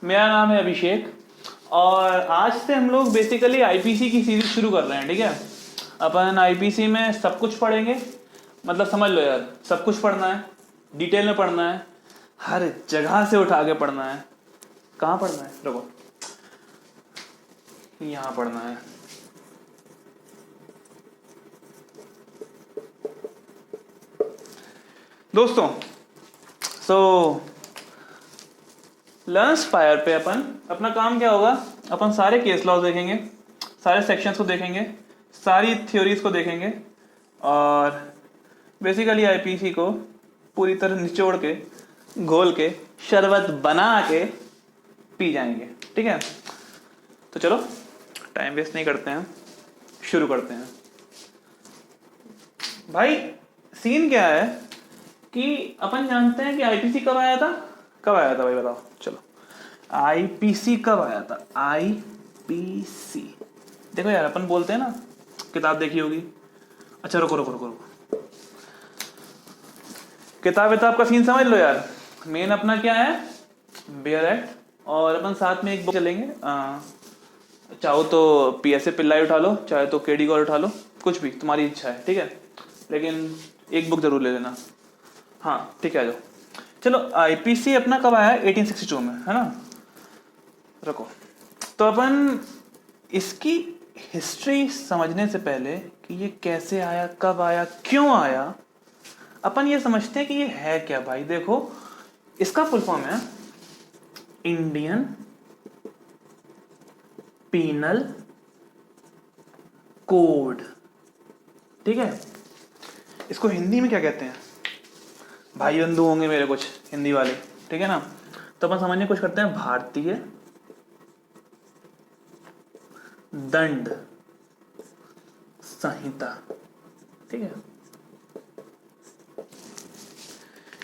मेरा नाम है अभिषेक और आज से हम लोग बेसिकली आईपीसी की सीरीज शुरू कर रहे हैं। ठीक है, अपन आईपीसी में सब कुछ पढ़ेंगे, मतलब समझ लो यार, सब कुछ पढ़ना है, डिटेल में पढ़ना है, हर जगह से उठा के पढ़ना है। कहाँ पढ़ना है? रुको, यहाँ पढ़ना है। दोस्तों, लर्नस्पायर पे अपन अपना काम क्या होगा, अपन सारे केस लॉज देखेंगे, सारे सेक्शंस को देखेंगे, सारी थ्योरीज को देखेंगे और बेसिकली आईपीसी को पूरी तरह निचोड़ के, घोल के, शरबत बना के पी जाएंगे। ठीक है, तो चलो टाइम वेस्ट नहीं करते हैं, शुरू करते हैं। भाई सीन क्या है कि अपन जानते हैं कि आईपीसी कब आया था भाई बताओ। चलो, आईपीसी कब आया था? आईपीसी देखो यार, अपन बोलते हैं ना, किताब देखी होगी। अच्छा रुको रुको रुको रुको, किताब का सीन समझ लो यार। मेन अपना क्या है, बेयर एक्ट, और अपन साथ में एक बुक चलेंगे। चाहो तो पीएसए पिल्लाई उठा लो, चाहे तो केडी गौर उठा लो, कुछ भी तुम्हारी इच्छा है। ठीक है, लेकिन एक बुक जरूर ले लेना। हाँ ठीक है, आ जाओ। चलो, आईपीसी अपना कब आया? 1862 में, है ना। रखो, तो अपन इसकी हिस्ट्री समझने से पहले कि ये कैसे आया, कब आया, क्यों आया, अपन ये समझते हैं कि ये है क्या। भाई देखो, इसका फुल फॉर्म है इंडियन पीनल कोड। ठीक है, इसको हिंदी में क्या कहते हैं? भाई बंधु होंगे मेरे कुछ हिंदी वाले, ठीक है ना। तो अपन समझने की कोशिश करते हैं, भारतीय दंड संहिता। ठीक है,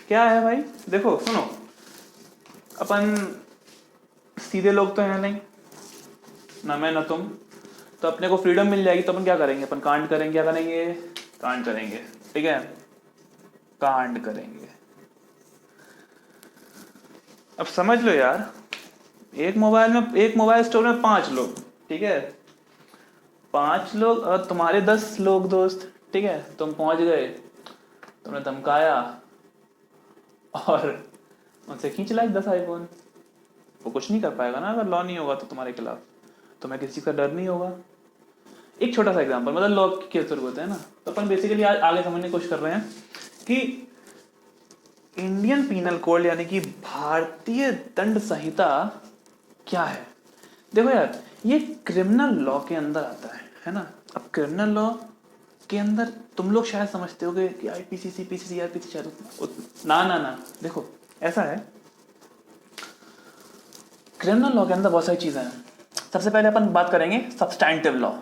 क्या है भाई? देखो सुनो, अपन सीधे लोग तो हैं नहीं, ना मैं ना तुम, तो अपने को फ्रीडम मिल जाएगी तो अपन क्या करेंगे? अपन कांड करेंगे। क्या करेंगे? कांड करेंगे। ठीक है, कांड करेंगे। अब समझ लो यार, एक मोबाइल स्टोर में 5 लोग, ठीक है, 5 लोग और तुम्हारे 10 लोग दोस्त। ठीक है, तुम पहुंच गए, तुमने धमकाया और उनसे खींच लाए 10 आईफोन। वो कुछ नहीं कर पाएगा ना, अगर लॉ नहीं होगा तो तुम्हारे खिलाफ। तुम्हें किसी का डर नहीं होगा। एक छोटा सा एग्जांपल, मतलब लॉ की क्या जरूरत होता है ना। तो अपन बेसिकली आज आगे समझने की कोशिश कर रहे हैं कि इंडियन पीनल कोड यानी कि भारतीय दंड संहिता क्या है। देखो यार, ये क्रिमिनल लॉ के अंदर आता है ना। अब क्रिमिनल लॉ के अंदर तुम लोग शायद समझते होगे कि आईपीसी, सीपीसी, सीआरपीसी, शायद ना। देखो ऐसा है, क्रिमिनल लॉ के अंदर बहुत सारी चीजें हैं। सबसे पहले अपन बात करेंगे सब्सटैंटिव लॉ।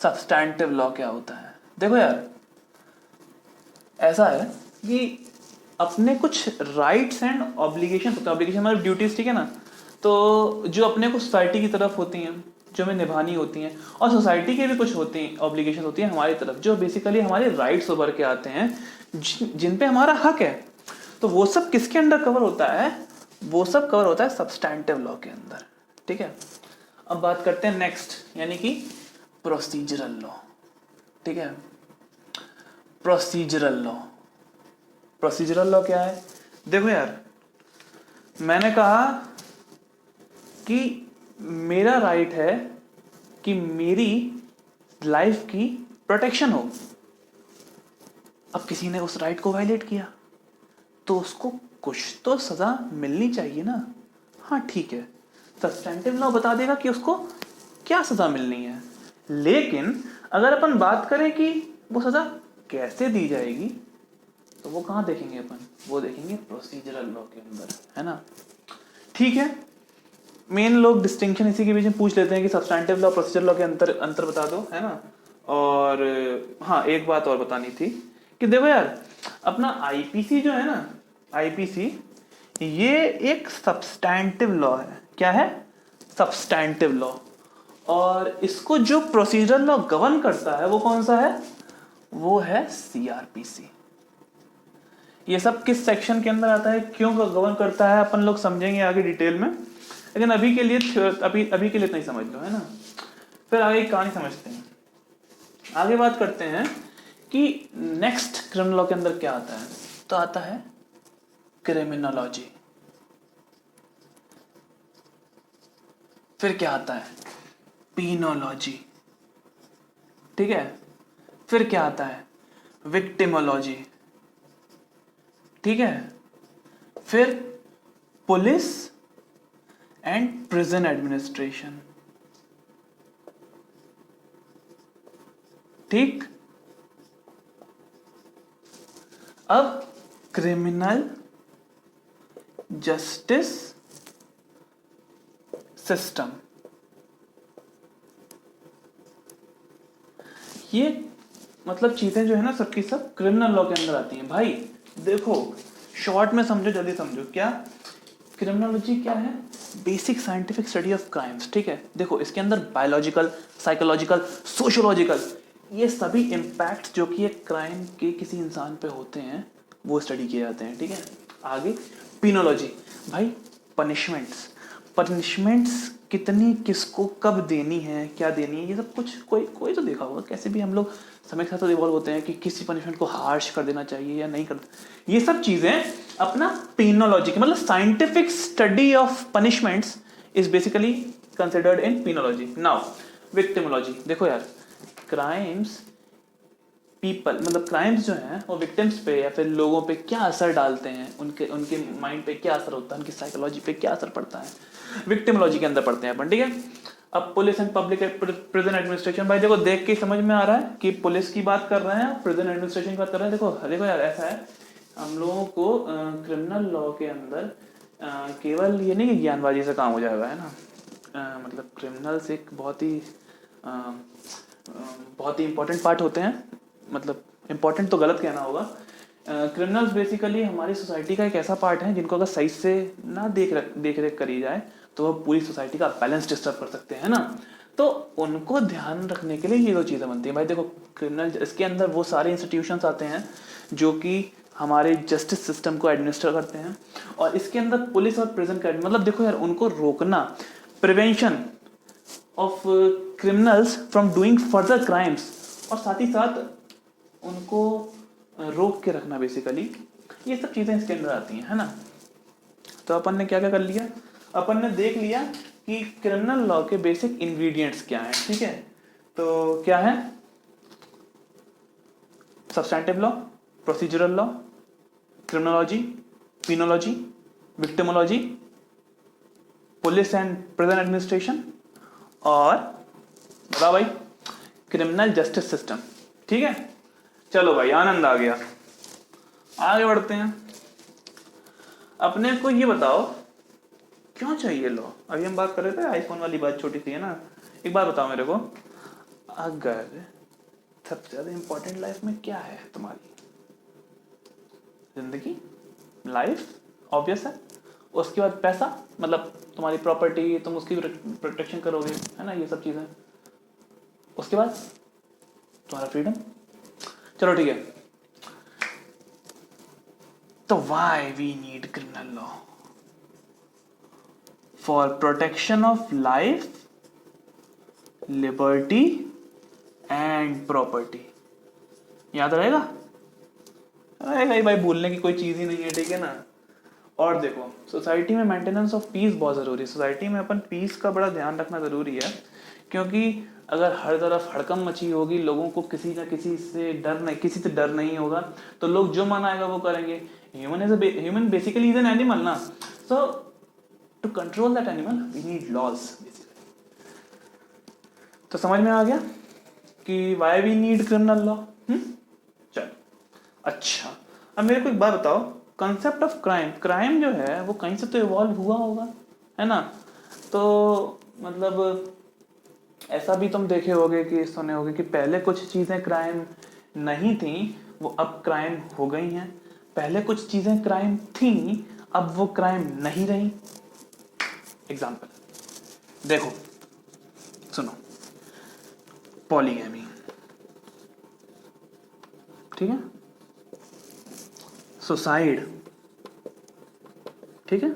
सब्सटैंटिव लॉ क्या होता है? देखो यार, ऐसा है कि अपने कुछ राइट्स एंड ऑब्लिगेशन होते हैं। ऑब्लिगेशन मतलब ड्यूटीज, ठीक है ना। तो जो अपने को सोसाइटी की तरफ होती हैं, जो हमें निभानी होती हैं, और सोसाइटी के भी कुछ होती हैं, ऑब्लिगेशन होती हैं हमारी तरफ, जो बेसिकली हमारे राइट्स उभर के आते हैं, जिन पे हमारा हक है। तो वो सब किसके अंडर कवर होता है? वो सब कवर होता है सब्सटैंटिव लॉ के अंदर। ठीक है, अब बात करते हैं नेक्स्ट, यानी कि प्रोसीजरल लॉ। ठीक है, प्रोसीजरल लॉ। प्रोसीजरल लॉ क्या है? देखो यार, मैंने कहा कि मेरा राइट है कि मेरी लाइफ की प्रोटेक्शन हो। अब किसी ने उस राइट को वायलेट किया तो उसको कुछ तो सजा मिलनी चाहिए ना। हाँ ठीक है, सब्सटैंटिव लॉ बता देगा कि उसको क्या सजा मिलनी है, लेकिन अगर अपन बात करें कि वो सजा कैसे दी जाएगी, तो वो कहाँ देखेंगे अपन? वो देखेंगे प्रोसीजरल लॉ के अंदर, है ना। ठीक है, मेन लोग डिस्टिंक्शन इसी के बीच में पूछ लेते हैं कि सब्सटैंटिव लॉ, प्रोसीजरल लॉ के अंतर बता दो, है ना। और हाँ, एक बात और बतानी थी कि देखो यार, अपना आईपीसी जो है ना, आईपीसी ये एक सब्सटैंटिव लॉ है। क्या है? Substantive law. और इसको जो प्रोसीजरल लॉ गवर्न करता है वो कौन सा है? वो है सीआरपीसी। ये सब किस सेक्शन के अंदर आता है, क्यों गवर्न करता है, अपन लोग समझेंगे आगे डिटेल में। लेकिन अभी के लिए अभी के लिए इतना ही समझ लो, है ना। फिर आगे कहानी समझते हैं, आगे बात करते हैं कि नेक्स्ट क्रिमिनल लॉ के अंदर क्या आता है। तो आता है क्रिमिनोलॉजी। फिर क्या आता है, पीनोलॉजी, ठीक है। फिर क्या आता है, विक्टिमोलॉजी, ठीक है। फिर पुलिस एंड प्रिजन एडमिनिस्ट्रेशन, ठीक। अब क्रिमिनल जस्टिस सिस्टम, ये मतलब चीजें जो है ना सबकी सब क्रिमिनल लॉ के अंदर आती हैं। भाई देखो, शॉर्ट में समझो, जल्दी समझो। क्या क्रिमिनोलॉजी क्या है, basic scientific study of crimes, ठीक है। देखो इसके अंदर बायोलॉजिकल, साइकोलॉजिकल, सोशियोलॉजिकल, ये सभी इम्पैक्ट जो कि एक क्राइम के किसी इंसान पे होते हैं वो स्टडी किए जाते हैं, ठीक है। आगे पिनोलॉजी, भाई पनिशमेंट्स, पनिशमेंट्स कितनी किसको कब देनी है, क्या देनी है, ये सब कुछ कोई कोई तो देखा होगा। कैसे भी हम लोग समय के साथ तो इवॉल्व होते हैं कि किसी पनिशमेंट को हार्श कर देना चाहिए या नहीं कर, ये सब चीजें अपना पेनोलॉजी, मतलब scientific study of punishments is basically considered in penology. Now victimology, देखो यार, क्राइम्स पीपल, मतलब क्राइम्स जो हैं वो विक्टिम्स पे या फिर लोगों पे क्या असर डालते हैं, उनके उनके माइंड पे क्या असर होता है, उनकी साइकोलॉजी पे क्या असर पड़ता है, विक्टिमोलॉजी के अंदर पढ़ते हैं अपन, ठीक है। अब police and public prison administration, भाई देखो देख के समझ में आ रहा है कि पुलिस की बात कर रहे हैं, प्रिजन एडमिनिस्ट्रेशन की बात कर रहे हैं। देखो देखो यार, ऐसा है हम लोगों को क्रिमिनल लॉ के अंदर केवल ये नहीं कि ज्ञानबाजी से काम हो जाएगा, है ना। मतलब क्रिमिनल्स एक बहुत ही इंपॉर्टेंट पार्ट होते हैं, मतलब इंपॉर्टेंट तो गलत कहना होगा। क्रिमिनल्स बेसिकली हमारी सोसाइटी का एक ऐसा पार्ट है जिनको अगर सही से ना देख रेख करी जाए तो वह पूरी सोसाइटी का बैलेंस डिस्टर्ब कर सकते हैं ना। तो उनको ध्यान रखने के लिए ये दो चीज़ें बनती हैं। भाई देखो क्रिमिनल, इसके अंदर वो सारे इंस्टीट्यूशंस आते हैं जो कि हमारे जस्टिस सिस्टम को एडमिनिस्टर करते हैं, और इसके अंदर पुलिस और प्रिजन का, मतलब देखो यार, उनको रोकना, prevention of criminals from doing further crimes, और साथ ही साथ उनको रोक के रखना बेसिकली, ये सब चीज़ें इसके अंदर आती हैं, है ना। तो अपन ने क्या क्या कर लिया, अपन ने देख लिया कि क्रिमिनल लॉ के बेसिक इंग्रेडिएंट्स क्या हैं, ठीक है। तो क्या है, substantive law, procedural law, criminology, penology, victimology, police and prison administration, और बताओ भाई क्रिमिनल जस्टिस सिस्टम, ठीक है। चलो भाई आनंद आ गया, आगे बढ़ते हैं। अपने को ये बताओ क्यों चाहिए लॉ। अभी हम बात कर रहे थे आईफोन वाली बात, छोटी सी है ना। एक बात बताओ मेरे को, अगर सबसे ज्यादा इंपॉर्टेंट लाइफ में क्या है तुम्हारी, जिंदगी, लाइफ, ऑब्वियस है। उसके बाद पैसा, मतलब तुम्हारी प्रॉपर्टी, तुम उसकी प्रोटेक्शन करोगे, है ना, ये सब चीजें। उसके बाद तुम्हारा फ्रीडम। चलो ठीक है, तो why we need criminal law, for protection of life, liberty and property. याद रहेगा, रहेगा ही भाई, भूलने की कोई चीज ही नहीं है, ठीक है ना। और देखो सोसाइटी में मेंटेनेंस ऑफ पीस बहुत ज़रूरी है। सोसाइटी में अपन पीस का बड़ा ध्यान रखना ज़रूरी है, क्योंकि अगर हर तरफ हड़कम मची होगी, लोगों को किसी ना किसी से डर नहीं, किसी से डर नहीं होगा, तो लोग जो मन आएगा वो करेंगे। Human basically is an animal ना, so to control that animal we need laws basically. तो समझ में आ गया कि why we need criminal law. चलो अच्छा, अब मेरे को एक बात बताओ, कंसेप्ट ऑफ क्राइम, क्राइम जो है वो कहीं से तो इवॉल्व हुआ होगा, है ना। तो मतलब ऐसा भी तुम देखे होगे कि सुने होगे कि पहले कुछ चीज़ें क्राइम नहीं थी, वो अब क्राइम हो गई हैं। पहले कुछ चीज़ें क्राइम थी, अब वो क्राइम नहीं रही। एग्जाम्पल देखो, सुनो, पॉलीगैमी, ठीक है, सुसाइड, ठीक है,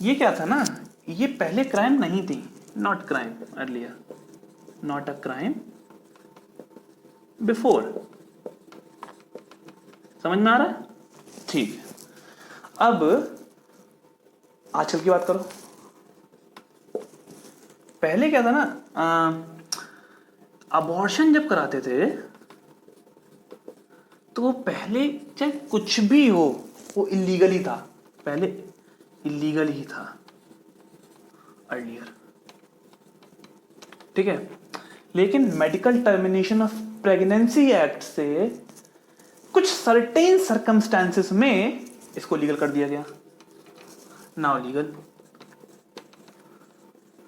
ये क्या था ना, ये पहले क्राइम नहीं थी, not crime earlier, not a crime before. समझ में आ रहा है? ठीक है, अब आजकल की बात करो। पहले क्या था ना, अबॉर्शन जब कराते थे तो वो पहले चाहे कुछ भी हो वो इलीगल ही था, पहले इलीगल ही था अर्लियर, ठीक है। लेकिन medical termination of pregnancy act से कुछ सर्टेन सर्कमस्टांसेस में इसको लीगल कर दिया गया, नाउ लीगल,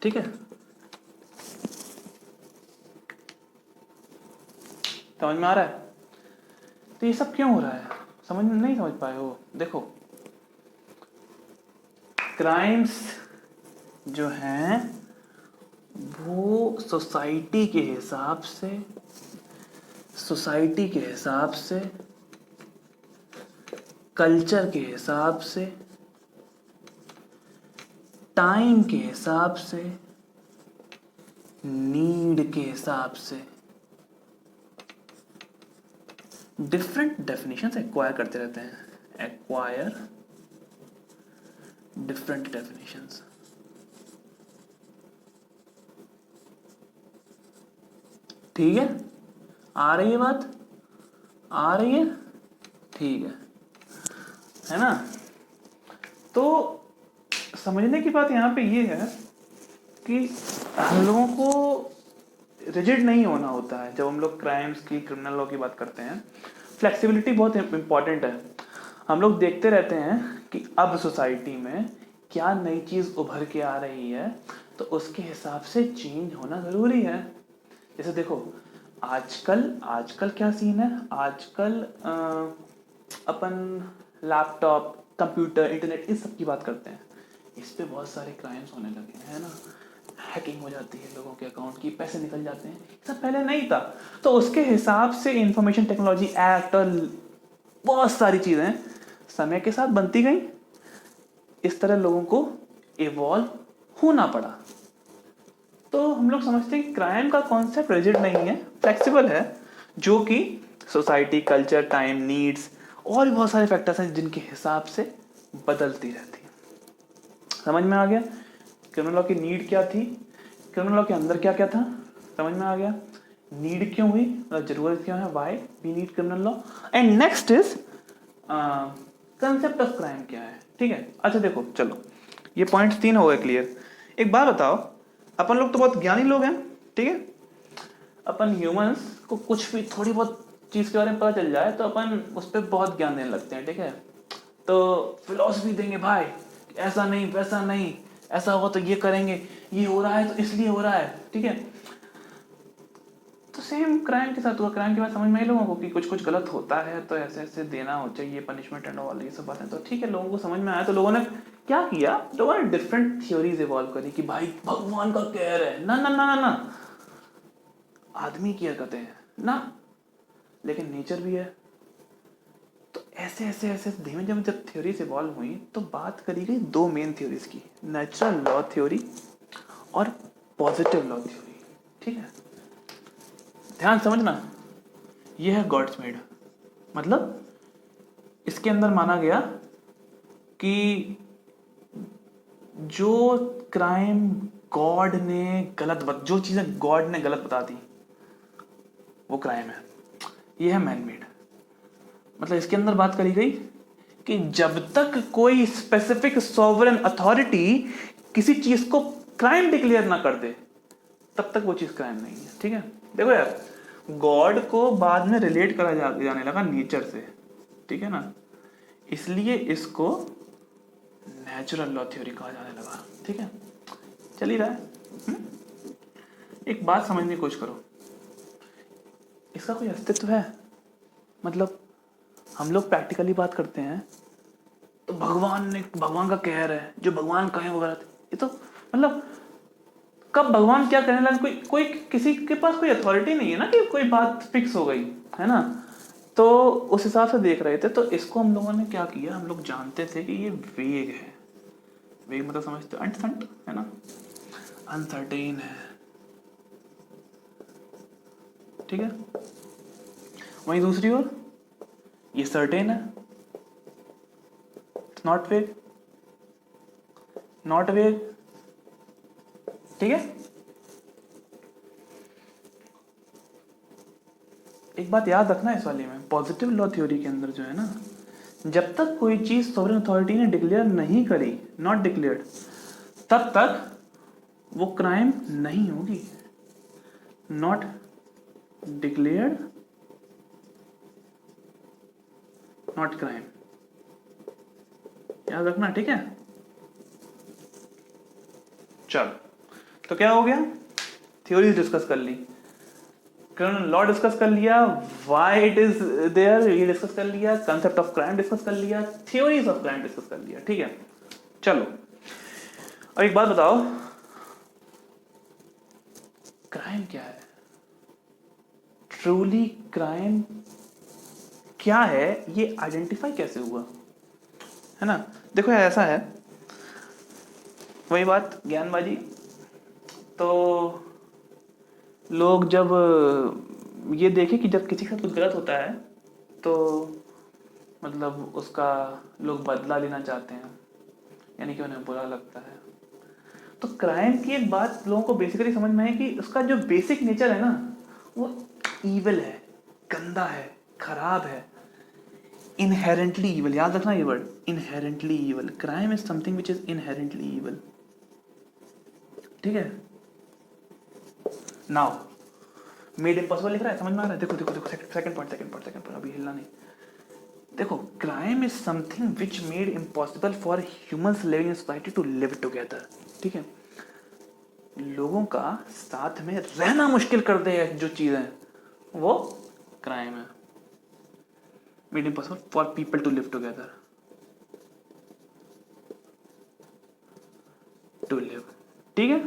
ठीक है। समझ में आ रहा है? तो ये सब क्यों हो रहा है, समझ नहीं समझ पाए हो? देखो, क्राइम्स जो हैं वो सोसाइटी के हिसाब से, कल्चर के हिसाब से, टाइम के हिसाब से, नीड के हिसाब से डिफरेंट डेफिनेशंस एक्वायर करते रहते हैं, एक्वायर डिफरेंट डेफिनेशंस। ठीक है, आ रही है बात, आ रही है, ठीक है ना? तो समझने की बात यहाँ पे ये है कि हम लोगों को रिजिड नहीं होना होता है जब हम लोग क्राइम्स की, क्रिमिनल लॉ की बात करते हैं। फ्लेक्सिबिलिटी बहुत इम्पॉर्टेंट है। हम लोग देखते रहते हैं कि अब सोसाइटी में क्या नई चीज़ उभर के आ रही है, तो उसके हिसाब से चेंज होना ज़रूरी है। जैसे देखो, आजकल क्या सीन है, आजकल अपन लैपटॉप, कंप्यूटर, इंटरनेट, इस सब की बात करते हैं। इस पे बहुत सारे क्राइम्स होने लगे हैं, है ना? हैकिंग हो जाती है लोगों के अकाउंट की, पैसे निकल जाते हैं, सब पहले नहीं था। तो उसके हिसाब से इंफॉर्मेशन टेक्नोलॉजी एक्ट और बहुत सारी चीज़ें समय के साथ बनती गई। इस तरह लोगों को इवॉल्व होना पड़ा। तो हम लोग समझते हैं कि क्राइम का कॉन्सेप्ट रिजिड नहीं है, फ्लेक्सिबल है, जो कि सोसाइटी, कल्चर, टाइम, नीड्स और भी बहुत सारे फैक्टर्स हैं जिनके हिसाब से बदलती रहती है। समझ में आ गया क्रिमिनल लॉ की नीड क्या थी, क्रिमिनल लॉ के अंदर क्या क्या था? समझ में आ गया नीड क्यों हुई, मतलब जरूरत क्यों है, why we need criminal law. And next is concept of crime क्या है, ठीक है। अच्छा देखो, चलो ये पॉइंट्स 3 हो गए क्लियर। एक बात बताओ, अपन लोग तो बहुत ज्ञानी लोग हैं, ठीक है। अपन ह्यूमंस को कुछ भी थोड़ी बहुत चीज़ के बारे में पता चल जाए तो अपन उस पर बहुत ज्ञान देने लगते हैं, ठीक है। तो फिलॉसफी देंगे भाई, ऐसा नहीं, वैसा नहीं, ऐसा हुआ तो ये करेंगे, ये हो रहा है तो इसलिए हो रहा है, ठीक है। तो सेम क्राइम के साथ हुआ। क्राइम के बाद समझ में आई लोगों को कि कुछ कुछ गलत होता है तो ऐसे ऐसे देना हो चाहिए पनिशमेंट एंड ऑल, ये सब बातें तो ठीक है, लोगों को समझ में आया। तो लोगों ने क्या किया, लोगों ने डिफरेंट थ्योरीज इवॉल्व करी कि भाई भगवान का कहर है, ना ना ना ना ना, आदमी की हरकतें हैं ना, लेकिन नेचर भी है। तो ऐसे ऐसे ऐसे धीमे धीमे जब थ्योरीज इवॉल्व हुई तो बात करी गई दो मेन थ्योरीज की, नेचुरल लॉ थ्योरी और पॉजिटिव लॉ थ्योरी, ठीक है। ध्यान समझना, ये है गॉड्स मेड, मतलब इसके अंदर माना गया कि जो क्राइम गॉड ने जो चीजें गॉड ने गलत बता दी वो क्राइम है, ये है मैन मेड। मतलब इसके अंदर बात करी गई कि जब तक कोई स्पेसिफिक सॉवरेन अथॉरिटी किसी चीज को क्राइम डिक्लेयर ना कर दे तब तक वो चीज क्राइम नहीं है, ठीक है। देखो यार, गॉड को बाद में रिलेट करा जाने लगा नेचर से, ठीक है ना, इसलिए इसको नेचुरल लॉ थ्योरी कहा जाने लगा, ठीक है। चल ही रहा है। एक बात समझने की कोशिश करो, इसका कोई अस्तित्व है? मतलब हम लोग प्रैक्टिकली बात करते हैं तो भगवान का कहर है, जो भगवान कहे वो गलत, ये तो मतलब कब भगवान क्या करने लगा, कोई किसी के पास कोई अथॉरिटी नहीं है ना कि कोई बात फिक्स हो गई, है ना। तो उस हिसाब से देख रहे थे। तो इसको हम लोगों ने क्या किया, हम लोग जानते थे कि ये वेग है, वेग मतलब समझते हो, अनसर्ट है ना, अनसर्टेन है, ठीक है। वहीं दूसरी ओर ये सर्टेन है, नॉट वेग, नॉट वेग, ठीक है। एक बात याद रखना इस वाली में, पॉजिटिव लॉ थ्योरी के अंदर जो है ना, जब तक कोई चीज सॉवरेन अथॉरिटी ने डिक्लेयर नहीं करी, नॉट डिक्लेयर्ड, तब तक वो क्राइम नहीं होगी। नॉट डिक्लेयर्ड नॉट क्राइम, याद रखना, ठीक है। चलो, तो क्या हो गया, थ्योरीज डिस्कस कर ली, क्रिमिनल लॉ डिस्कस कर लिया, व्हाई इट इज देयर ये डिस्कस कर लिया, कंसेप्ट ऑफ क्राइम डिस्कस कर लिया, थ्योरीज ऑफ क्राइम डिस्कस कर लिया, ठीक है। चलो, अब एक बात बताओ, क्राइम क्या है, ट्रूली क्राइम क्या है, ये आइडेंटिफाई कैसे हुआ, है ना। देखो ऐसा है, वही बात ज्ञानबाजी, तो लोग जब ये देखे कि जब किसी के साथ कुछ गलत होता है तो मतलब उसका लोग बदला लेना चाहते हैं, यानी कि उन्हें बुरा लगता है। तो क्राइम की एक बात लोगों को बेसिकली समझ में है कि उसका जो बेसिक नेचर है ना, वो ईविल है, गंदा है, खराब है, इनहेरेंटली ईविल, याद रखना ये word, inherently evil. Crime is something which is inherently evil, ठीक है। नाउ मेड इम्पॉसिबल लिख रहा है, समझ में आ रहा है, देखो देखो देखो, सेकंड पॉइंट, अभी हिलना नहीं। देखो, crime is something which made impossible for humans living in society to live together, ठीक है। लोगों का साथ में रहना मुश्किल कर दे जो चीज है, वो क्राइम है। Made impossible for people to live together, to live, ठीक है,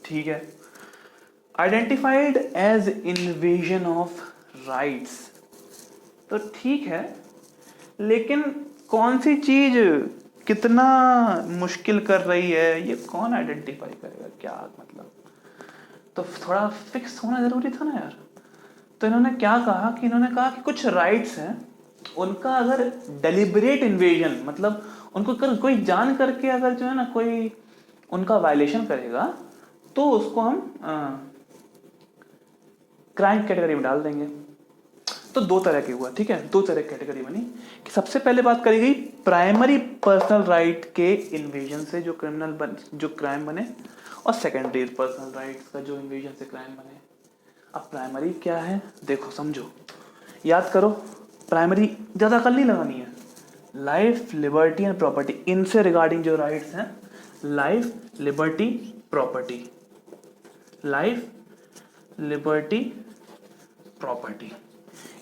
ठीक है। Identified as invasion of rights, तो ठीक है, लेकिन कौन सी चीज कितना मुश्किल कर रही है ये कौन आइडेंटिफाई करेगा, क्या मतलब, तो थोड़ा फिक्स होना जरूरी था ना यार। तो इन्होंने क्या कहा कि इन्होंने कहा कि कुछ राइट्स हैं, उनका अगर डेलिबरेट इन्वेजन, मतलब उनको कल कोई जान करके अगर जो है ना कोई उनका वायलेशन करेगा तो उसको हम क्राइम कैटेगरी में डाल देंगे। तो दो तरह की हुआ, ठीक है, दो तरह की कैटेगरी बनी कि सबसे पहले बात करी गई प्राइमरी पर्सनल राइट के इन्वेजन से जो जो क्राइम बने, और सेकेंडरी पर्सनल राइट्स का जो इन्वेजन से क्राइम बने। अब प्राइमरी क्या है, देखो समझो, याद करो, प्राइमरी ज़्यादा कल नहीं लगानी है, लाइफ, लिबर्टी एंड प्रॉपर्टी, इनसे रिगार्डिंग जो राइट्स हैं, life, liberty, property, life, liberty, property,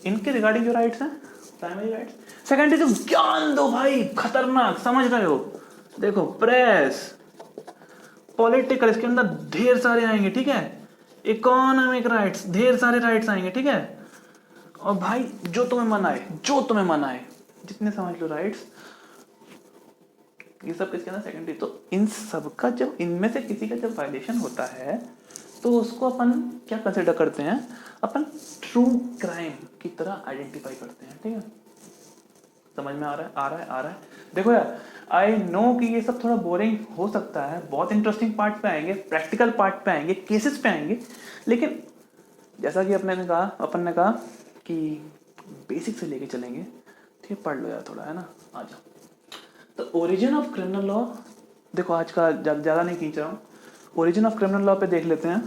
इनके रिगार्डिंग जो राइट्स हैं प्राइमरी राइट्स। सेकेंडरी तो ज्ञान दो भाई, खतरनाक, समझ रहे हो, देखो प्रेस, पॉलिटिकल, इसके अंदर ढेर सारे आएंगे, ठीक है, इकोनॉमिक राइट्स, ढेर सारे राइट्स आएंगे, ठीक है। और भाई जो तुम्हें मन आए, जो तुम्हें मन आए, जितने समझ लो राइट्स, ये सब किसके अंदर सेकेंडरी। तो इन सब का जब इनमें से किसी का जब वायलेशन होता है तो उसको अपन क्या कंसिडर करते हैं, अपन ट्रू क्राइम की तरह आइडेंटिफाई करते हैं, ठीक है। समझ में आ रहा है, आ रहा है, आ रहा है। देखो यार, आई नो कि ये सब थोड़ा बोरिंग हो सकता है, बहुत इंटरेस्टिंग पार्ट पे आएंगे, प्रैक्टिकल पार्ट पे आएंगे, केसेस पे आएंगे, लेकिन जैसा कि अपन ने कहा कि बेसिक से लेके चलेंगे, ठीक है, पढ़ लो यार थोड़ा, है ना, आ जाओ। तो ओरिजिन ऑफ क्रिमिनल लॉ, देखो आज का ज़्यादा नहीं खींच रहा हूँ, ओरिजिन ऑफ क्रिमिनल लॉ पे देख लेते हैं।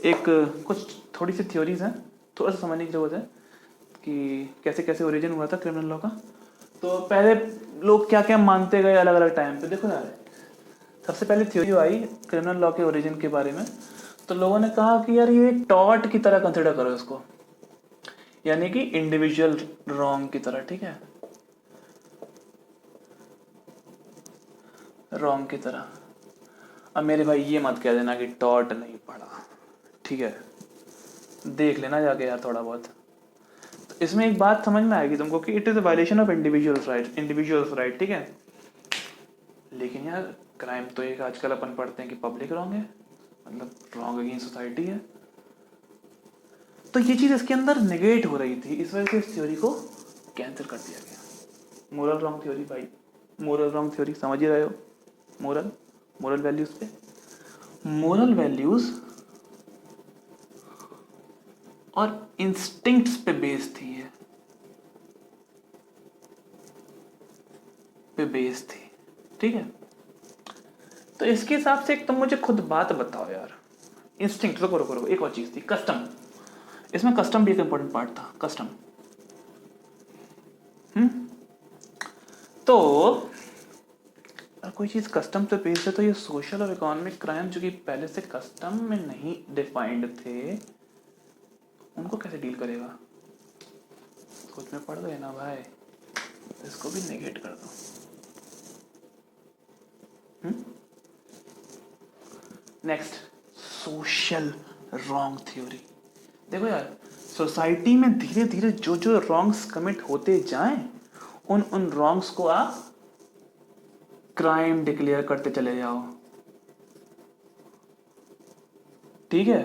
एक कुछ थोड़ी सी थ्योरीज हैं, थोड़ा सा समझने की जरूरत है कि कैसे कैसे ओरिजिन हुआ था क्रिमिनल लॉ का। तो पहले लोग क्या क्या मानते गए अलग अलग टाइम पे, देखो यार, सबसे पहले थ्योरी आई क्रिमिनल लॉ के ओरिजिन के बारे में, तो लोगों ने कहा कि यार ये टॉर्ट की तरह कंसिडर करो इसको, यानी कि इंडिविजुअल रॉन्ग की तरह, ठीक है, रॉन्ग की तरह। अब मेरे भाई ये मत कह देना कि टॉर्ट नहीं पढ़ा, ठीक है, देख लेना जाके यार थोड़ा बहुत। तो इसमें एक बात समझ में आएगी तुमको कि it is a violation of individuals right, ठीक है। लेकिन यार क्राइम तो एक आजकल अपन पढ़ते हैं कि पब्लिक रॉन्ग है, मतलब रॉन्ग अगेंस्ट सोसाइटी है। तो ये चीज़ इसके अंदर नेगेट हो रही थी, इस वजह से इस थ्योरी को कैंसिल कर दिया गया। मोरल रॉन्ग थ्योरी भाई, मोरल रॉन्ग थ्योरी समझ ही रहे हो। मोरल वैल्यूज पे, मोरल वैल्यूज और इंस्टिंक्ट्स पे बेस्ड थी, ये पे बेस्ड थी, ठीक है। तो इसके हिसाब से एक तुम मुझे खुद बात बताओ यार, इंस्टिंक्ट, रुको रुको रुको, एक और चीज थी कस्टम, इसमें कस्टम भी एक इंपॉर्टेंट पार्ट था, कस्टम। तो अगर कोई चीज कस्टम पे बेस्ड है तो ये सोशल और इकोनॉमिक क्राइम जो कि पहले से कस्टम में नहीं डिफाइंड थे, उनको कैसे डील करेगा? कुछ में पढ़ गए ना भाई, इसको भी नेगेट कर दो। Next, social wrong theory. देखो यार, सोसाइटी में धीरे धीरे जो जो रॉन्ग्स कमिट होते जाएं, उन रॉन्ग्स को आप क्राइम डिक्लेयर करते चले जाओ, ठीक है।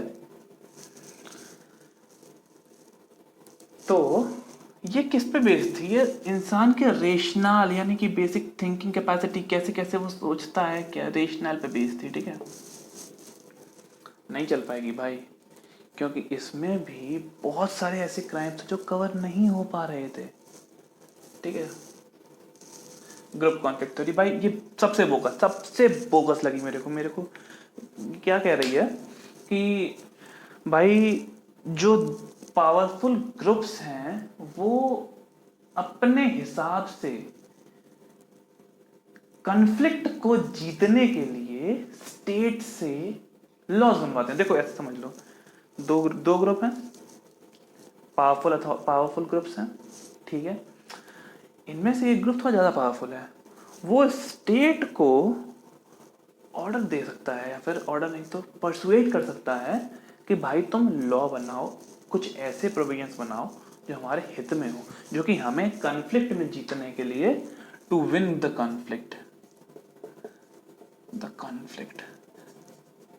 तो ये किस पे बेस्ड थी? ये इंसान के रेशनल यानी कि बेसिक थिंकिंग कैपेसिटी, कैसे कैसे वो सोचता है, क्या रेशनल पे बेस्ड थी, ठीक है। नहीं चल पाएगी भाई, क्योंकि इसमें भी बहुत सारे ऐसे क्राइम थे जो कवर नहीं हो पा रहे थे, ठीक है। ग्रुप कॉन्फ्लिक्ट थ्योरी भाई, ये सबसे बोगस लगी मेरे को क्या कह रही है कि भाई जो पावरफुल ग्रुप्स हैं वो अपने हिसाब से कॉन्फ्लिक्ट को जीतने के लिए स्टेट से लॉज बनवाते हैं। देखो ऐसे समझ लो, दो ग्रुप हैं, पावरफुल ग्रुप्स हैं, ठीक है। इनमें से एक ग्रुप थोड़ा ज़्यादा पावरफुल है, वो स्टेट को ऑर्डर दे सकता है, या फिर ऑर्डर नहीं तो परसुएट कर सकता है कि भाई तुम लॉ बनाओ, कुछ ऐसे प्रोविजंस बनाओ जो हमारे हित में हो, जो कि हमें कॉन्फ्लिक्ट में जीतने के लिए, टू विन द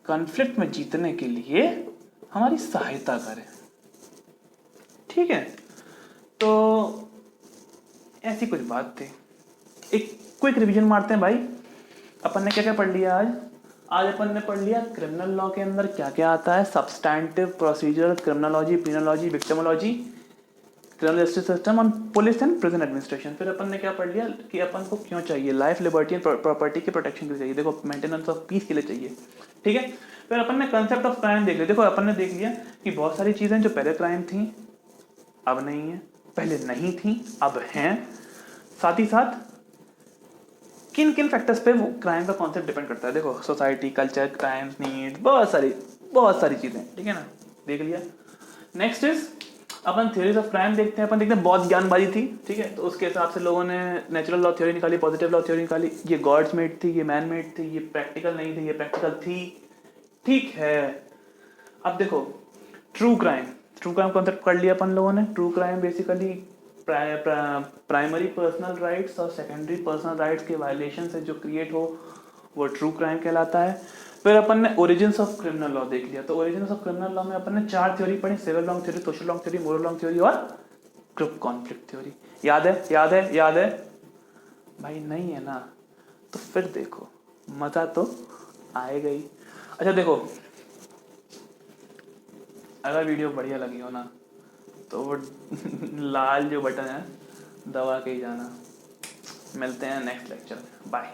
कॉन्फ्लिक्ट में जीतने के लिए हमारी सहायता करे, ठीक है। तो ऐसी कुछ बात थी। एक क्विक रिवीजन मारते हैं भाई, अपन ने क्या क्या पढ़ लिया आज अपन ने पढ़ लिया क्रिमिनल लॉ के अंदर क्या क्या आता है, substantive, procedural, criminology, penology, victimology, criminal justice system और पुलिस एंड प्रिजन एडमिनिस्ट्रेशन। फिर अपन ने क्या पढ़ लिया कि अपन को क्यों चाहिए लाइफ, लिबर्टी एंड प्रॉपर्टी के प्रोटेक्शन के लिए चाहिए, देखो मेंटेनेंस ऑफ पीस के लिए चाहिए, ठीक है। फिर अपन ने कंसेप्ट ऑफ क्राइम देख लिया, देखो अपन ने देख लिया कि बहुत सारी चीजें जो पहले क्राइम थी अब नहीं है, पहले नहीं थी अब हैं, साथ ही साथ किन किन फैक्टर्स पे वो क्राइम का कॉन्सेप्ट डिपेंड करता है। देखो सोसाइटी, कल्चर, क्राइम्स, नीड, बहुत सारी चीजें, ठीक है ना, देख लिया। Next is upon theories of crime देखते हैं, अपन देखते हैं बहुत ज्ञानबाजी थी, ठीक है। तो उसके हिसाब से लोगों ने नेचुरल लॉ थ्योरी निकाली, पॉजिटिव लॉ थ्योरी निकाली, ये गॉड्स मेड थी, ये मैन मेड थी, ये प्रैक्टिकल नहीं थी, ये प्रैक्टिकल थी, ठीक है। अब देखो ट्रू क्राइम कॉन्सेप्ट कर लिया अपन लोगों ने। True crime basically primary personal rights और सेकेंडरी पर्सनल राइट्स के वायलेशन से जो क्रिएट हो वो ट्रू क्राइम कहलाता है। फिर अपन ने ओरिजिन्स ऑफ क्रिमिनल लॉ देख लिया, तो ओरिजिन्स ऑफ क्रिमिनल लॉ में अपन ने 4 थ्योरी पढ़ी, civil wrong theory, social wrong theory, moral wrong theory और ग्रुप कॉन्फ्लिक्ट थ्योरी। याद है भाई? नहीं है ना, तो फिर देखो मजा तो आएगा ही। अच्छा देखो, अगर वीडियो बढ़िया लगी हो ना तो वो लाल जो बटन है दबा के ही जाना। मिलते हैं नेक्स्ट लेक्चर में, बाय।